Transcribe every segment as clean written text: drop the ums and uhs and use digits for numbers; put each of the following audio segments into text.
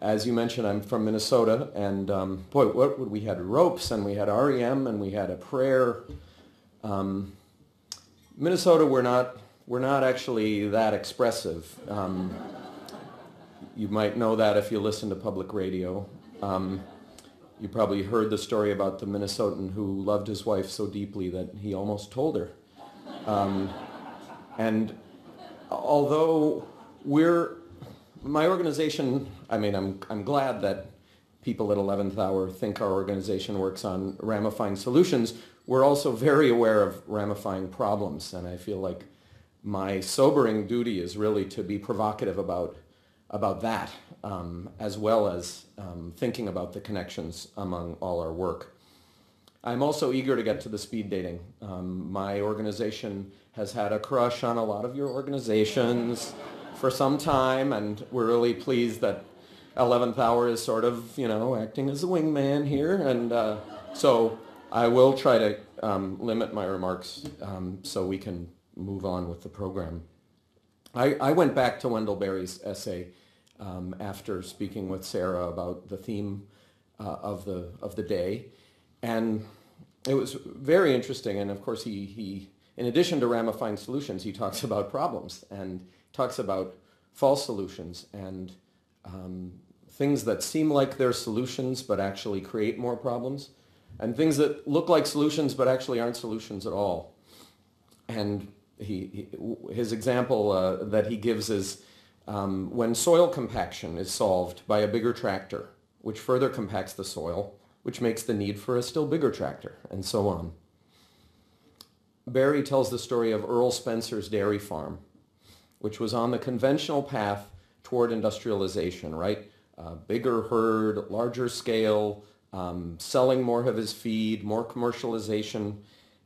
As you mentioned, I'm from Minnesota, and boy, we had ropes, and we had REM, and we had a prayer. Minnesota, we're not actually that expressive. You might know that if you listen to public radio. You probably heard the story about the Minnesotan who loved his wife so deeply that he almost told her. And although my organization, I mean, I'm glad that people at 11th Hour think our organization works on ramifying solutions. We're also very aware of ramifying problems, and I feel like my sobering duty is really to be provocative about that, as well as thinking about the connections among all our work. I'm also eager to get to the speed dating. My organization has had a crush on a lot of your organizations for some time, and we're really pleased that 11th Hour is sort of, acting as a wingman here. And so I will try to limit my remarks so we can move on with the program. I went back to Wendell Berry's essay after speaking with Sarah about the theme of the day, and it was very interesting. And of course, he in addition to ramifying solutions, he talks about problems and talks about false solutions and things that seem like they're solutions but actually create more problems, and things that look like solutions but actually aren't solutions at all. And his example that he gives is when soil compaction is solved by a bigger tractor, which further compacts the soil, which makes the need for a still bigger tractor, and so on. Berry tells the story of Earl Spencer's dairy farm, which was on the conventional path toward industrialization, right? Bigger herd, larger scale, selling more of his feed, more commercialization,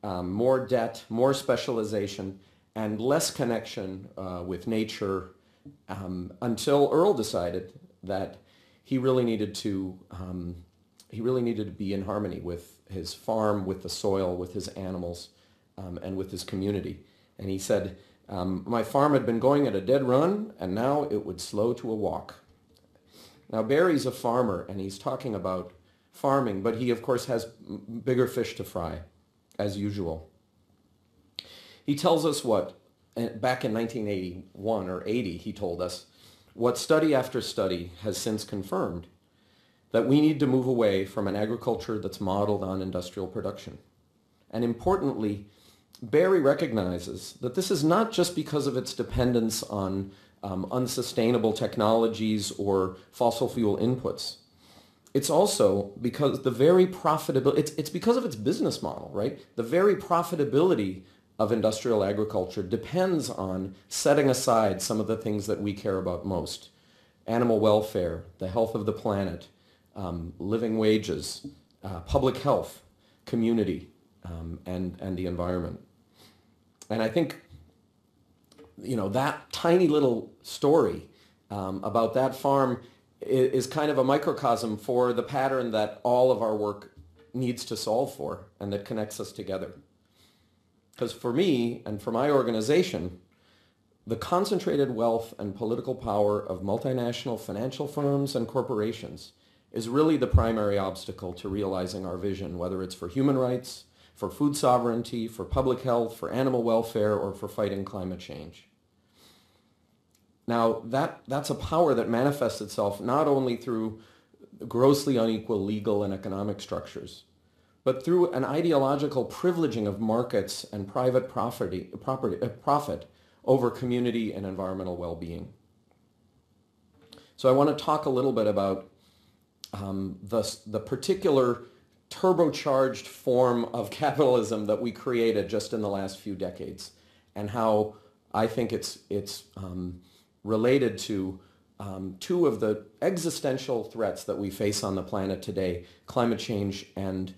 more debt, more specialization, and less connection with nature, until Earl decided that he really needed to be in harmony with his farm, with the soil, with his animals, and with his community. And he said, my farm had been going at a dead run, and now it would slow to a walk. Now, Barry's a farmer, and he's talking about farming, but he, of course, has bigger fish to fry, as usual. He tells us back in 1981 or 80, he told us, what study after study has since confirmed, that we need to move away from an agriculture that's modeled on industrial production. And importantly, Berry recognizes that this is not just because of its dependence on unsustainable technologies or fossil fuel inputs. It's also because the very profitability, it's because of its business model, right? The very profitability of industrial agriculture depends on setting aside some of the things that we care about most: animal welfare, the health of the planet, living wages, public health, community, and the environment. And I think, that tiny little story about that farm is kind of a microcosm for the pattern that all of our work needs to solve for, and that connects us together. Because for me and for my organization, the concentrated wealth and political power of multinational financial firms and corporations is really the primary obstacle to realizing our vision, whether it's for human rights, for food sovereignty, for public health, for animal welfare, or for fighting climate change. Now, that's a power that manifests itself not only through grossly unequal legal and economic structures, but through an ideological privileging of markets and private profit over community and environmental well-being. So I want to talk a little bit about the particular turbocharged form of capitalism that we created just in the last few decades, and how I think it's related to two of the existential threats that we face on the planet today: climate change and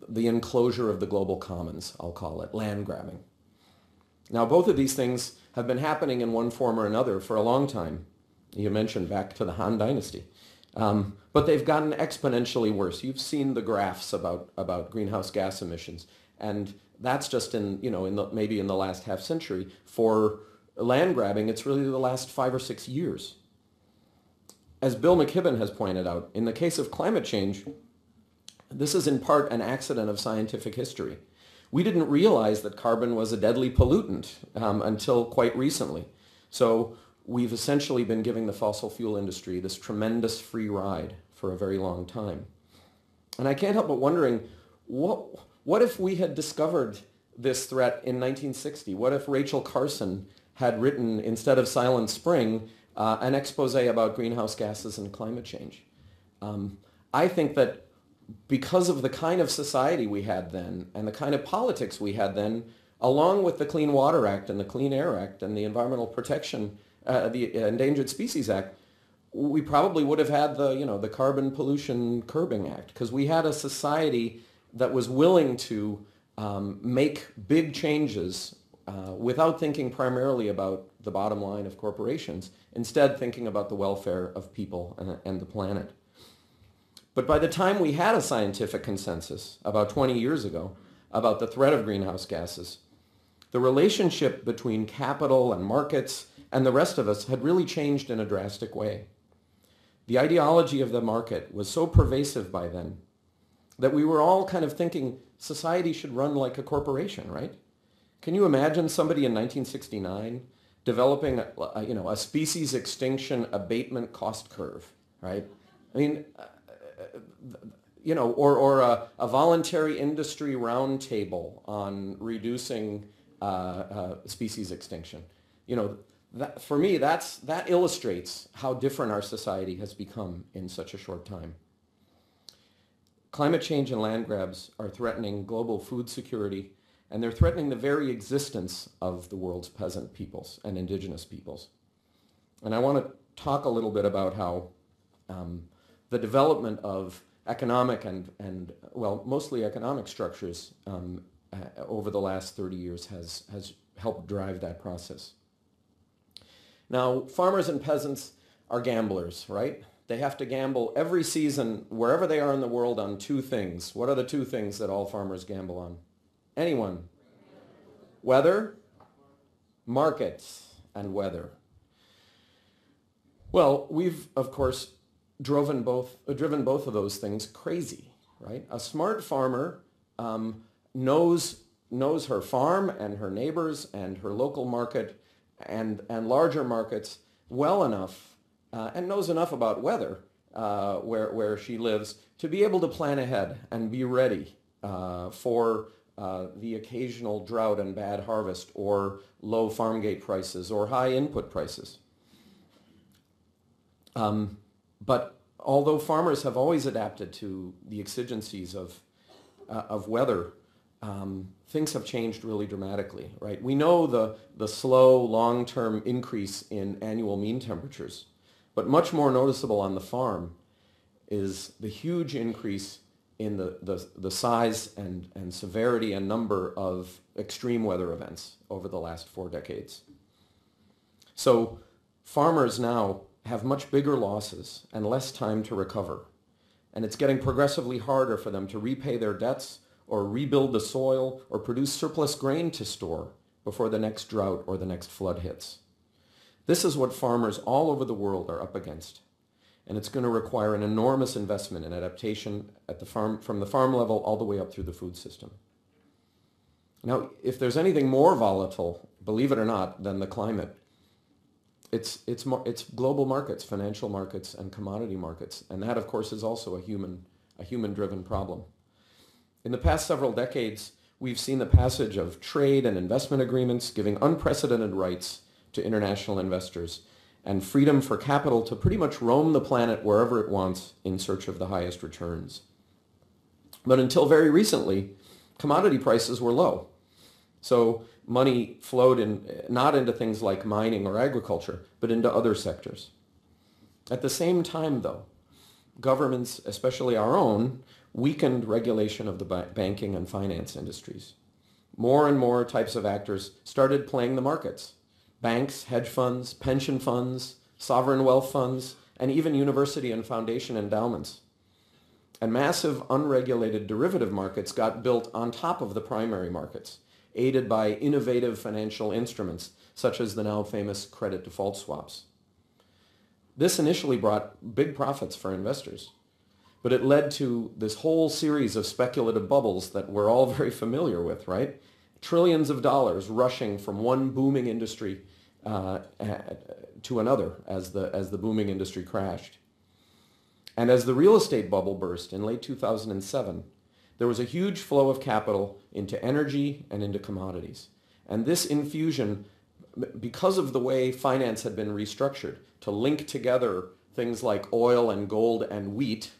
the enclosure of the global commons, I'll call it, land grabbing. Now, both of these things have been happening in one form or another for a long time. You mentioned back to the Han Dynasty. But they've gotten exponentially worse. You've seen the graphs about greenhouse gas emissions, and that's just maybe in the last half century. For land grabbing, it's really the last 5 or 6 years. as Bill McKibben has pointed out, in the case of climate change, this is in part an accident of scientific history. We didn't realize that carbon was a deadly pollutant until quite recently. So we've essentially been giving the fossil fuel industry this tremendous free ride for a very long time. And I can't help but wondering, what if we had discovered this threat in 1960? What if Rachel Carson had written, instead of Silent Spring, an expose about greenhouse gases and climate change? I think that because of the kind of society we had then and the kind of politics we had then, along with the Clean Water Act and the Clean Air Act and the Environmental Protection, the Endangered Species Act, we probably would have had the Carbon Pollution Curbing Act, because we had a society that was willing to make big changes without thinking primarily about the bottom line of corporations, instead thinking about the welfare of people and the planet. But by the time we had a scientific consensus, about 20 years ago, about the threat of greenhouse gases, the relationship between capital and markets and the rest of us had really changed in a drastic way. The ideology of the market was so pervasive by then that we were all kind of thinking society should run like a corporation, right? Can you imagine somebody in 1969 developing a species extinction abatement cost curve, right? I mean, or a voluntary industry roundtable on reducing species extinction. For me, that illustrates how different our society has become in such a short time. Climate change and land grabs are threatening global food security, and they're threatening the very existence of the world's peasant peoples and indigenous peoples. And I want to talk a little bit about how the development of economic and mostly economic structures over the last 30 years has helped drive that process. Now, farmers and peasants are gamblers, right? They have to gamble every season, wherever they are in the world, on two things. What are the two things that all farmers gamble on? Anyone? Weather, markets, and weather. Well, we've, of course, driven both of those things crazy, right? A smart farmer knows her farm and her neighbors and her local market and larger markets well enough and knows enough about weather where she lives to be able to plan ahead and be ready for the occasional drought and bad harvest or low farm gate prices or high input prices. But although farmers have always adapted to the exigencies of weather, things have changed really dramatically, right? We know the slow, long-term increase in annual mean temperatures, but much more noticeable on the farm is the huge increase in the size and severity and number of extreme weather events over the last 4 decades. So farmers now have much bigger losses and less time to recover, and it's getting progressively harder for them to repay their debts or rebuild the soil or produce surplus grain to store before the next drought or the next flood hits. This is what farmers all over the world are up against, and it's going to require an enormous investment in adaptation at the farm, from the farm level all the way up through the food system. Now, if there's anything more volatile, believe it or not, than the climate, it's global markets, financial markets, and commodity markets, and that, of course, is also a human-driven problem. In the past several decades, we've seen the passage of trade and investment agreements giving unprecedented rights to international investors and freedom for capital to pretty much roam the planet wherever it wants in search of the highest returns. But until very recently, commodity prices were low. So money flowed not into things like mining or agriculture, but into other sectors. At the same time, though, governments, especially our own, weakened regulation of the banking and finance industries. More and more types of actors started playing the markets. Banks, hedge funds, pension funds, sovereign wealth funds, and even university and foundation endowments. And massive unregulated derivative markets got built on top of the primary markets, aided by innovative financial instruments, such as the now famous credit default swaps. This initially brought big profits for investors, but it led to this whole series of speculative bubbles that we're all very familiar with, right? Trillions of dollars rushing from one booming industry to another as the booming industry crashed. And as the real estate bubble burst in late 2007, there was a huge flow of capital into energy and into commodities. And this infusion, because of the way finance had been restructured to link together things like oil and gold and wheat,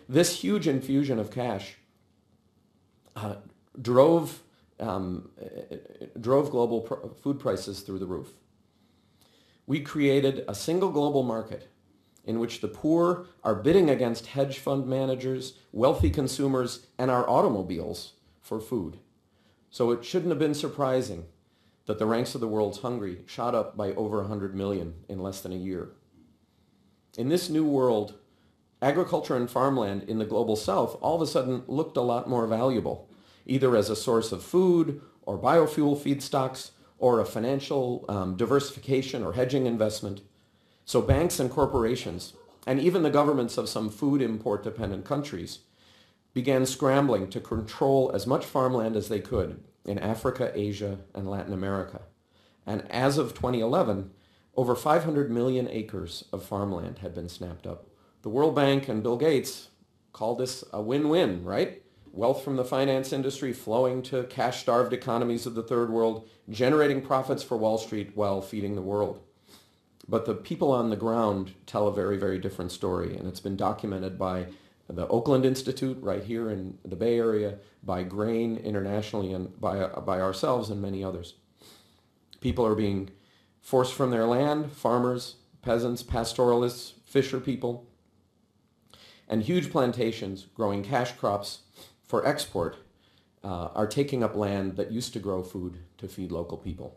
this huge infusion of cash drove global food prices through the roof. We created a single global market in which the poor are bidding against hedge fund managers, wealthy consumers, and our automobiles for food. So it shouldn't have been surprising that the ranks of the world's hungry shot up by over 100 million in less than a year. In this new world, agriculture and farmland in the global south all of a sudden looked a lot more valuable, either as a source of food or biofuel feedstocks or a financial diversification or hedging investment. So banks and corporations, and even the governments of some food import-dependent countries, began scrambling to control as much farmland as they could in Africa, Asia, and Latin America. And as of 2011, over 500 million acres of farmland had been snapped up. The World Bank and Bill Gates call this a win-win, right? Wealth from the finance industry flowing to cash-starved economies of the third world, generating profits for Wall Street while feeding the world. But the people on the ground tell a very, very different story, and it's been documented by the Oakland Institute right here in the Bay Area, by Grain internationally, and by ourselves and many others. People are being forced from their land, farmers, peasants, pastoralists, fisher people, and huge plantations growing cash crops for export are taking up land that used to grow food to feed local people.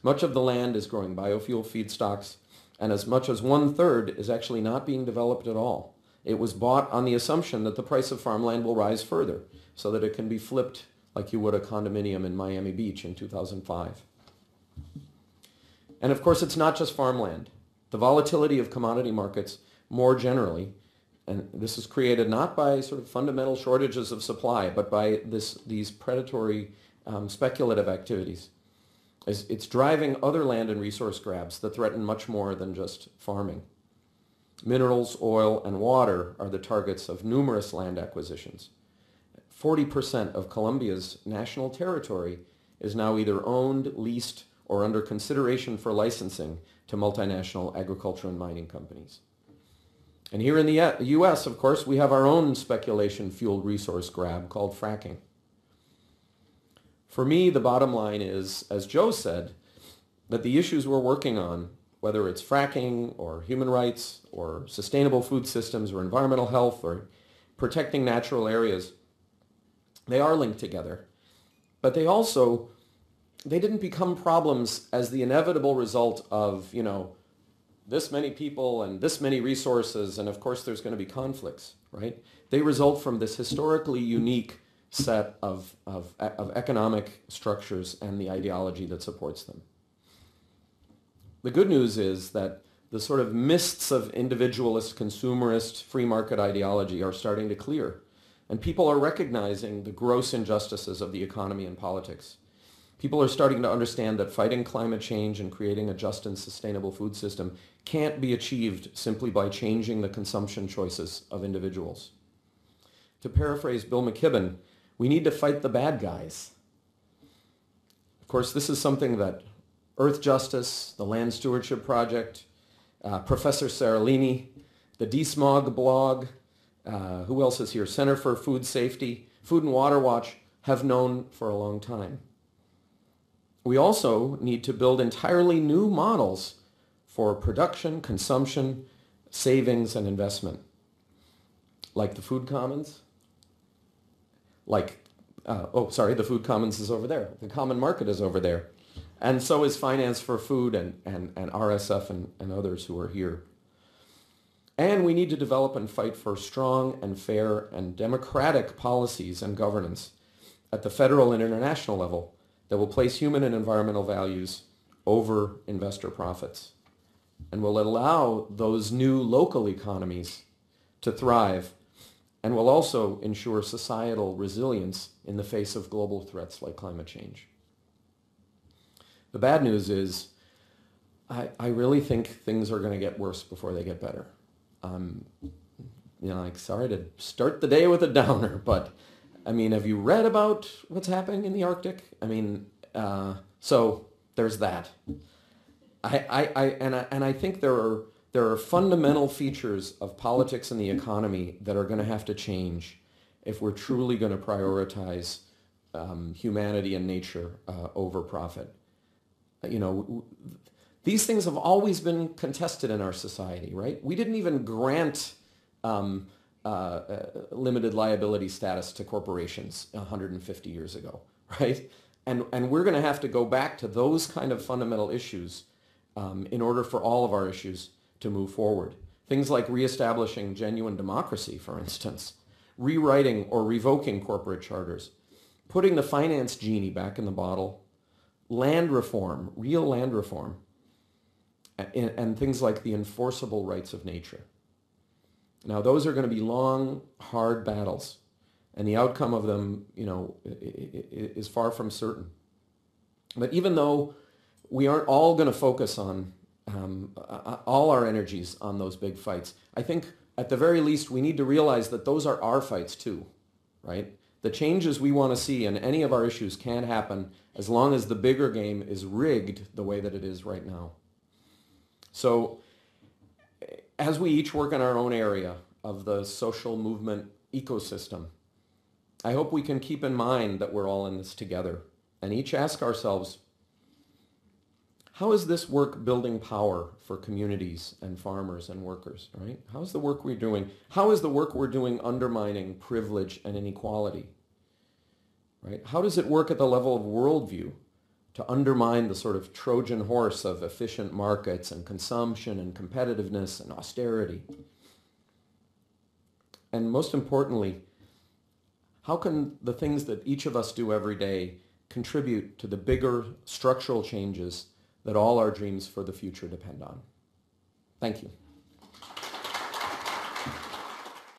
Much of the land is growing biofuel feedstocks, and as much as 1/3 is actually not being developed at all. It was bought on the assumption that the price of farmland will rise further so that it can be flipped like you would a condominium in Miami Beach in 2005. And of course, it's not just farmland. The volatility of commodity markets more generally, and this is created not by sort of fundamental shortages of supply, but by these predatory speculative activities. It's driving other land and resource grabs that threaten much more than just farming. Minerals, oil, and water are the targets of numerous land acquisitions. 40% of Colombia's national territory is now either owned, leased, or under consideration for licensing to multinational agriculture and mining companies. And here in the U.S., of course, we have our own speculation-fueled resource grab called fracking. For me, the bottom line is, as Joe said, that the issues we're working on, whether it's fracking or human rights or sustainable food systems or environmental health or protecting natural areas, they are linked together. But they didn't become problems as the inevitable result of, this many people and this many resources, and of course there's going to be conflicts, right? They result from this historically unique set of economic structures and the ideology that supports them. The good news is that the sort of mists of individualist, consumerist, free market ideology are starting to clear, and people are recognizing the gross injustices of the economy and politics. People are starting to understand that fighting climate change and creating a just and sustainable food system can't be achieved simply by changing the consumption choices of individuals. To paraphrase Bill McKibben, we need to fight the bad guys. Of course, this is something that Earth Justice, the Land Stewardship Project, Professor Seralini, the DeSmog blog, who else is here? Center for Food Safety, Food and Water Watch have known for a long time. We also need to build entirely new models for production, consumption, savings, and investment, like the food commons. The food commons is over there. The common market is over there. And so is Finance for Food and RSF and others who are here. And we need to develop and fight for strong and fair and democratic policies and governance at the federal and international level that will place human and environmental values over investor profits. and will allow those new local economies to thrive, and will also ensure societal resilience in the face of global threats like climate change. The bad news is I really think things are going to get worse before they get better. Like, sorry to start the day with a downer, but I mean, have you read about what's happening in the Arctic? I mean, so there's that. I think there are fundamental features of politics and the economy that are going to have to change if we're truly going to prioritize humanity and nature over profit. These things have always been contested in our society, right? We didn't even grant limited liability status to corporations 150 years ago, right? And we're going to have to go back to those kind of fundamental issues in order for all of our issues to move forward. Things like reestablishing genuine democracy, for instance, rewriting or revoking corporate charters, putting the finance genie back in the bottle, land reform, real land reform, and things like the enforceable rights of nature. Now, those are going to be long, hard battles, and the outcome of them, is far from certain. But even though we aren't all going to focus on all our energies on those big fights, I think at the very least we need to realize that those are our fights too, right? The changes we want to see in any of our issues can't happen as long as the bigger game is rigged the way that it is right now. So as we each work in our own area of the social movement ecosystem, I hope we can keep in mind that we're all in this together and each ask ourselves, how is this work building power for communities and farmers and workers, right? How's the work we're doing? How is the work we're doing undermining privilege and inequality, right? How does it work at the level of worldview to undermine the sort of Trojan horse of efficient markets and consumption and competitiveness and austerity? And most importantly, how can the things that each of us do every day contribute to the bigger structural changes that all our dreams for the future depend on? Thank you.